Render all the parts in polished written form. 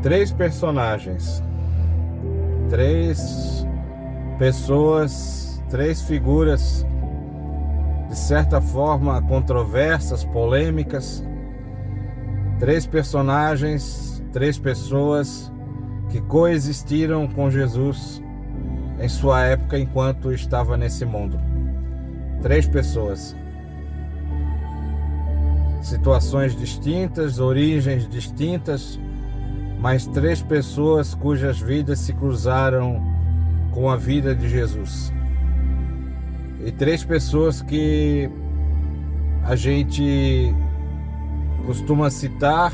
Três personagens, três pessoas, três figuras, de certa forma controversas, polêmicas. Três personagens, três pessoas que coexistiram com Jesus em sua época enquanto estava nesse mundo. Três pessoas. Situações distintas, origens distintas, mas três pessoas cujas vidas se cruzaram com a vida de Jesus. E três pessoas que a gente costuma citar,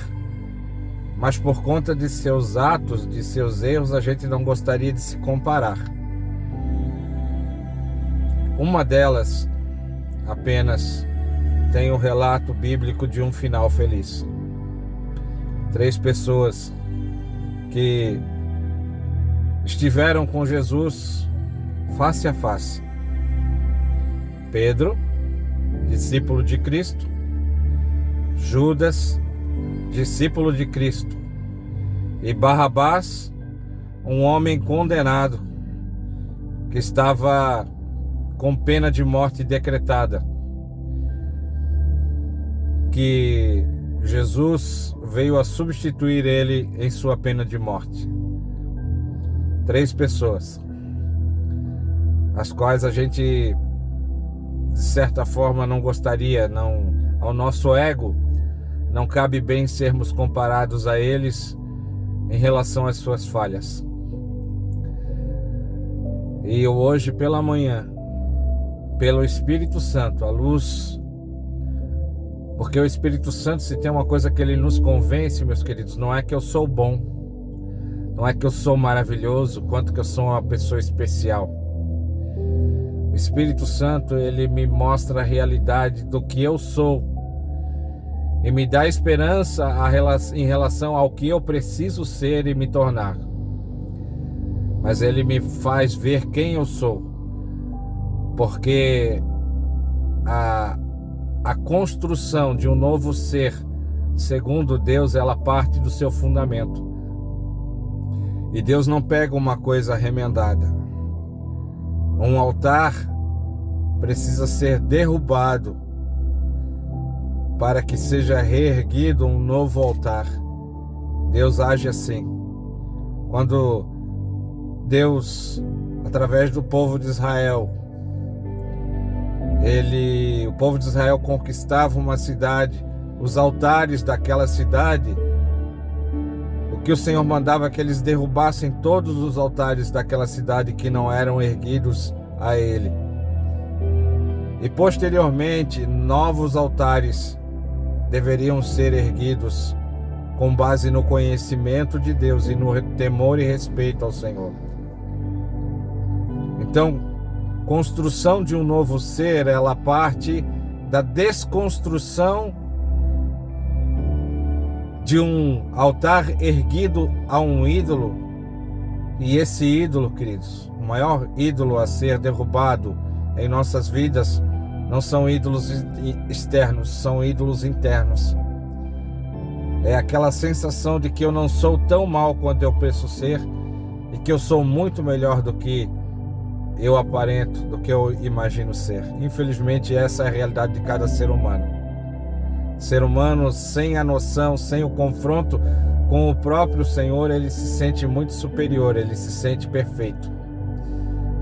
mas por conta de seus atos, de seus erros, a gente não gostaria de se comparar. Uma delas apenas tem o relato bíblico de um final feliz. Três pessoas que estiveram com Jesus face a face. Pedro, discípulo de Cristo. Judas, discípulo de Cristo. E Barrabás, um homem condenado, que estava com pena de morte decretada, que Jesus veio a substituir ele em sua pena de morte. Três pessoas, as quais a gente, de certa forma, não gostaria, ao nosso ego, não cabe bem sermos comparados a eles em relação às suas falhas. E eu hoje pela manhã, pelo Espírito Santo, a luz, porque o Espírito Santo, se tem uma coisa que ele nos convence, meus queridos, não é que eu sou bom, não é que eu sou maravilhoso, quanto que eu sou uma pessoa especial. O Espírito Santo, ele me mostra a realidade do que eu sou e me dá esperança em relação ao que eu preciso ser e me tornar. Mas ele me faz ver quem eu sou, porque a construção de um novo ser, segundo Deus, ela parte do seu fundamento. E Deus não pega uma coisa remendada. Um altar precisa ser derrubado para que seja reerguido um novo altar. Deus age assim. Quando Deus, através do povo de Israel, o povo de Israel conquistava uma cidade, os altares daquela cidade, o que o Senhor mandava é que eles derrubassem todos os altares daquela cidade que não eram erguidos a Ele. E posteriormente, novos altares deveriam ser erguidos com base no conhecimento de Deus e no temor e respeito ao Senhor. Então, construção de um novo ser, ela parte da desconstrução de um altar erguido a um ídolo. E esse ídolo, queridos, o maior ídolo a ser derrubado em nossas vidas, não são ídolos externos, são ídolos internos. É aquela sensação de que eu não sou tão mal quanto eu penso ser e que eu sou muito melhor do que eu aparento, do que eu imagino ser. Infelizmente, essa é a realidade de cada ser humano. Ser humano sem a noção, sem o confronto com o próprio Senhor, ele se sente muito superior, ele se sente perfeito.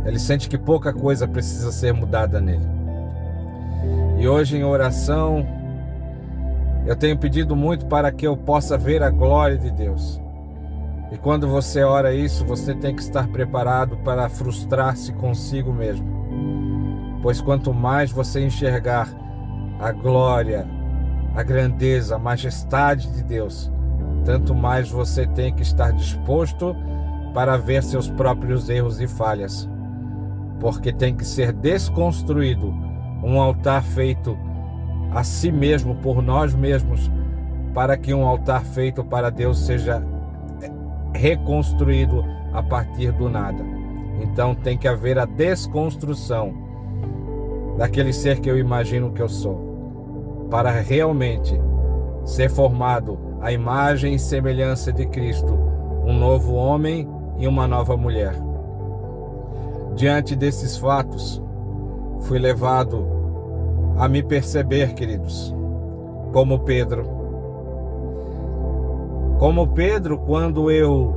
Ele sente que pouca coisa precisa ser mudada nele. E hoje em oração, eu tenho pedido muito para que eu possa ver a glória de Deus. E quando você ora isso, você tem que estar preparado para frustrar-se consigo mesmo. Pois quanto mais você enxergar a glória, a grandeza, a majestade de Deus, tanto mais você tem que estar disposto para ver seus próprios erros e falhas. Porque tem que ser desconstruído um altar feito a si mesmo, por nós mesmos, para que um altar feito para Deus seja reconstruído a partir do nada. Então tem que haver a desconstrução daquele ser que eu imagino que eu sou, para realmente ser formado à imagem e semelhança de Cristo, um novo homem e uma nova mulher. Diante desses fatos, fui levado a me perceber, queridos, como Pedro. Como Pedro, quando eu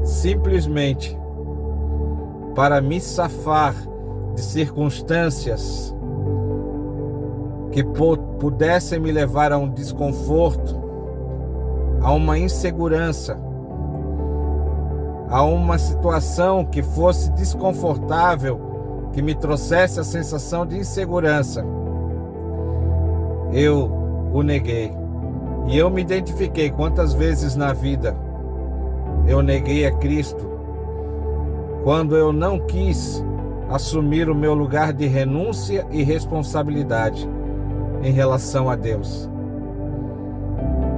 simplesmente, para me safar de circunstâncias que pudessem me levar a um desconforto, a uma insegurança, a uma situação que fosse desconfortável, que me trouxesse a sensação de insegurança, eu o neguei. E eu me identifiquei quantas vezes na vida eu neguei a Cristo, quando eu não quis assumir o meu lugar de renúncia e responsabilidade em relação a Deus.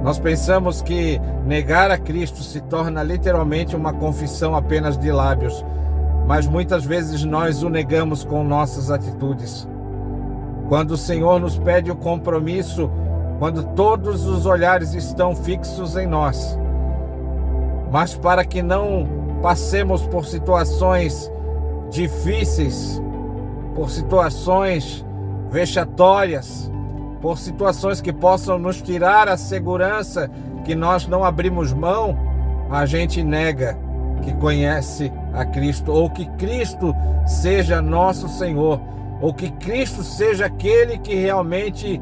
Nós pensamos que negar a Cristo se torna literalmente uma confissão apenas de lábios, mas muitas vezes nós o negamos com nossas atitudes. Quando o Senhor nos pede o compromisso, quando todos os olhares estão fixos em nós, mas para que não passemos por situações difíceis, por situações vexatórias, por situações que possam nos tirar a segurança que nós não abrimos mão, a gente nega que conhece a Cristo, ou que Cristo seja nosso Senhor, ou que Cristo seja aquele que realmente,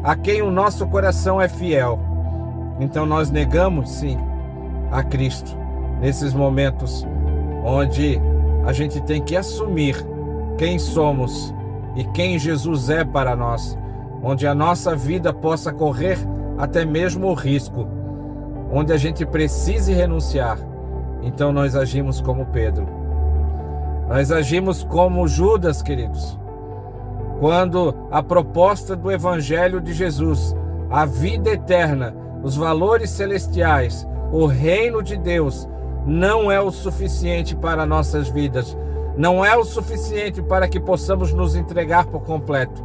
a quem o nosso coração é fiel. Então nós negamos sim a Cristo nesses momentos onde a gente tem que assumir quem somos e quem Jesus é para nós, onde a nossa vida possa correr até mesmo o risco, onde a gente precise renunciar. Então nós agimos como Pedro. Nós agimos como Judas, queridos. Quando a proposta do Evangelho de Jesus, a vida eterna, os valores celestiais, o reino de Deus, não é o suficiente para nossas vidas, não é o suficiente para que possamos nos entregar por completo.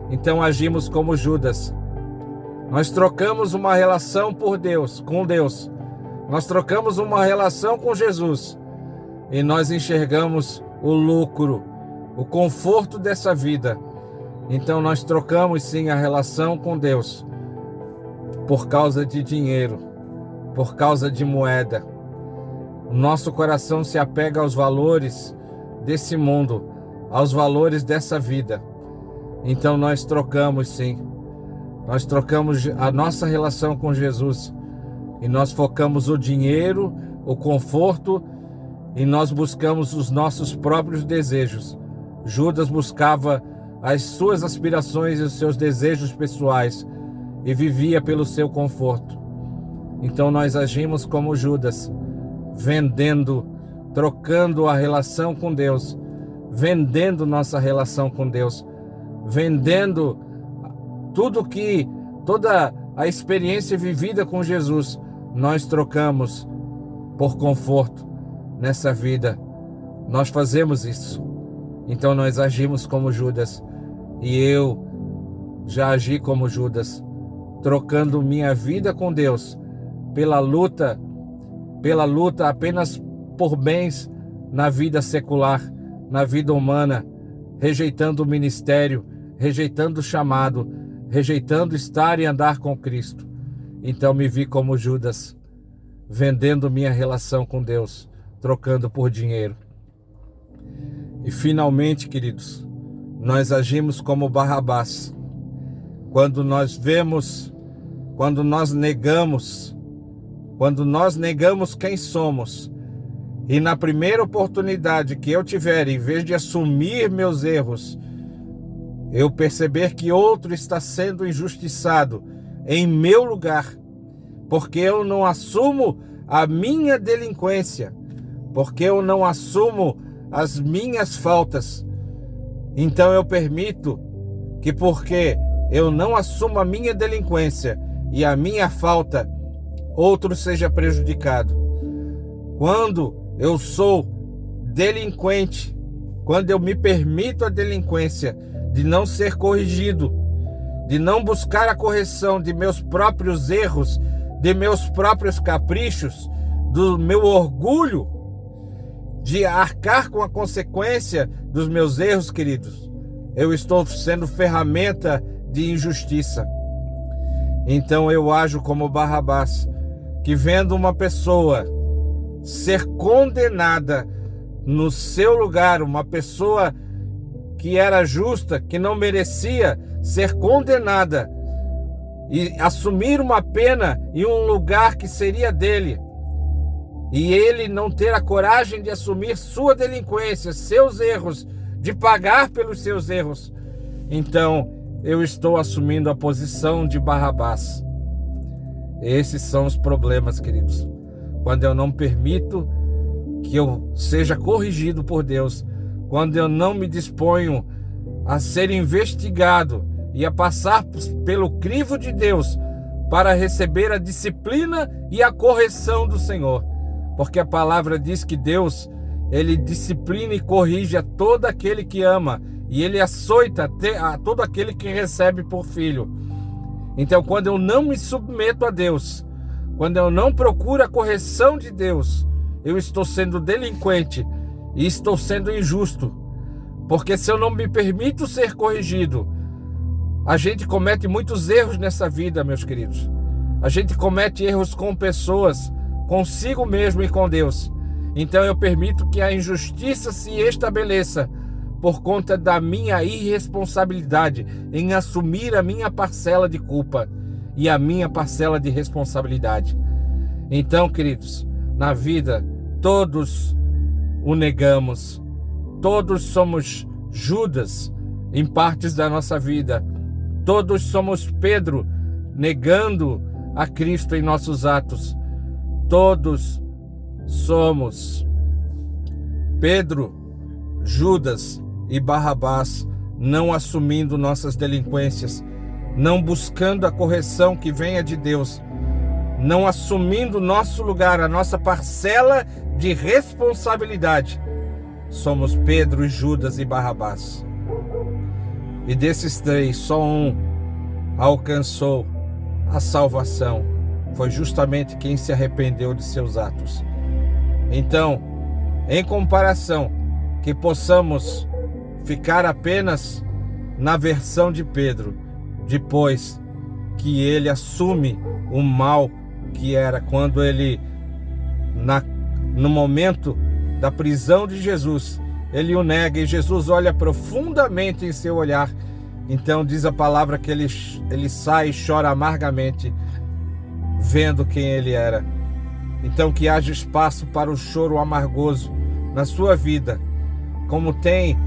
Então agimos como Judas. Nós trocamos uma relação por Deus, com Deus. Nós trocamos uma relação com Jesus e nós enxergamos o lucro, o conforto dessa vida. Então nós trocamos sim a relação com Deus por causa de dinheiro, por causa de moeda. O nosso coração se apega aos valores desse mundo, aos valores dessa vida. Então nós trocamos sim. Nós trocamos a nossa relação com Jesus e nós focamos o dinheiro, o conforto, e nós buscamos os nossos próprios desejos. Judas buscava as suas aspirações e os seus desejos pessoais e vivia pelo seu conforto. Então nós agimos como Judas, vendendo, trocando a relação com Deus, vendendo nossa relação com Deus, vendendo toda a experiência vivida com Jesus, nós trocamos por conforto nessa vida. Nós fazemos isso. Então nós agimos como Judas. E eu já agi como Judas, trocando minha vida com Deus pela luta apenas por bens na vida secular, na vida humana, rejeitando o ministério, rejeitando o chamado, rejeitando estar e andar com Cristo. Então me vi como Judas, vendendo minha relação com Deus, trocando por dinheiro. E finalmente, queridos, nós agimos como Barrabás, quando nós negamos quem somos, e na primeira oportunidade que eu tiver, em vez de assumir meus erros, eu perceber que outro está sendo injustiçado em meu lugar, porque eu não assumo a minha delinquência, porque eu não assumo as minhas faltas, então eu permito que, porque eu não assumo a minha delinquência e a minha falta, outro seja prejudicado. Quando eu sou delinquente, quando eu me permito a delinquência de não ser corrigido, de não buscar a correção de meus próprios erros, de meus próprios caprichos, do meu orgulho, de arcar com a consequência dos meus erros, queridos, eu estou sendo ferramenta de injustiça. Então eu ajo como Barrabás, que vendo uma pessoa ser condenada no seu lugar, uma pessoa que era justa, que não merecia ser condenada e assumir uma pena em um lugar que seria dele, e ele não ter a coragem de assumir sua delinquência, seus erros, de pagar pelos seus erros, então eu estou assumindo a posição de Barrabás. Esses são os problemas, queridos. Quando eu não permito que eu seja corrigido por Deus, quando eu não me disponho a ser investigado e a passar pelo crivo de Deus para receber a disciplina e a correção do Senhor. Porque a palavra diz que Deus, Ele disciplina e corrige a todo aquele que ama, e Ele açoita a todo aquele que recebe por filho. Então, quando eu não me submeto a Deus, quando eu não procuro a correção de Deus, eu estou sendo delinquente e estou sendo injusto. Porque se eu não me permito ser corrigido, a gente comete muitos erros nessa vida, meus queridos. A gente comete erros com pessoas, consigo mesmo e com Deus. Então eu permito que a injustiça se estabeleça por conta da minha irresponsabilidade em assumir a minha parcela de culpa e a minha parcela de responsabilidade. Então, queridos, na vida todos o negamos, todos somos Judas em partes da nossa vida, todos somos Pedro negando a Cristo em nossos atos, todos somos Pedro, Judas e Barrabás, não assumindo nossas delinquências, não buscando a correção que venha de Deus, não assumindo nosso lugar, a nossa parcela de responsabilidade. Somos Pedro, Judas e Barrabás. E desses três, só um alcançou a salvação. Foi justamente quem se arrependeu de seus atos. Então, em comparação, que possamos ficar apenas na versão de Pedro, depois que ele assume o mal que era quando ele, no momento da prisão de Jesus, ele o nega e Jesus olha profundamente em seu olhar. Então diz a palavra que ele sai e chora amargamente, vendo quem ele era. Então que haja espaço para o choro amargoso na sua vida, como tem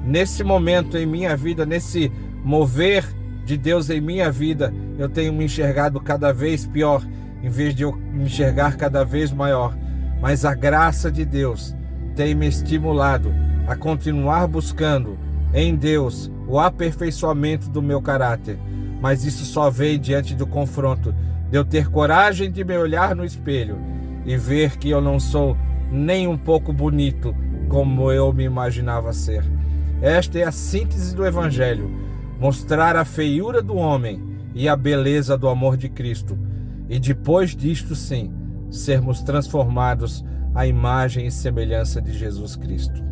nesse momento em minha vida, nesse mover de Deus em minha vida. Eu tenho me enxergado cada vez pior, em vez de eu me enxergar cada vez maior. Mas a graça de Deus tem me estimulado a continuar buscando em Deus o aperfeiçoamento do meu caráter. Mas isso só veio diante do confronto, de eu ter coragem de me olhar no espelho e ver que eu não sou nem um pouco bonito como eu me imaginava ser. Esta é a síntese do Evangelho: mostrar a feiura do homem e a beleza do amor de Cristo. E depois disto, sim, sermos transformados à imagem e semelhança de Jesus Cristo.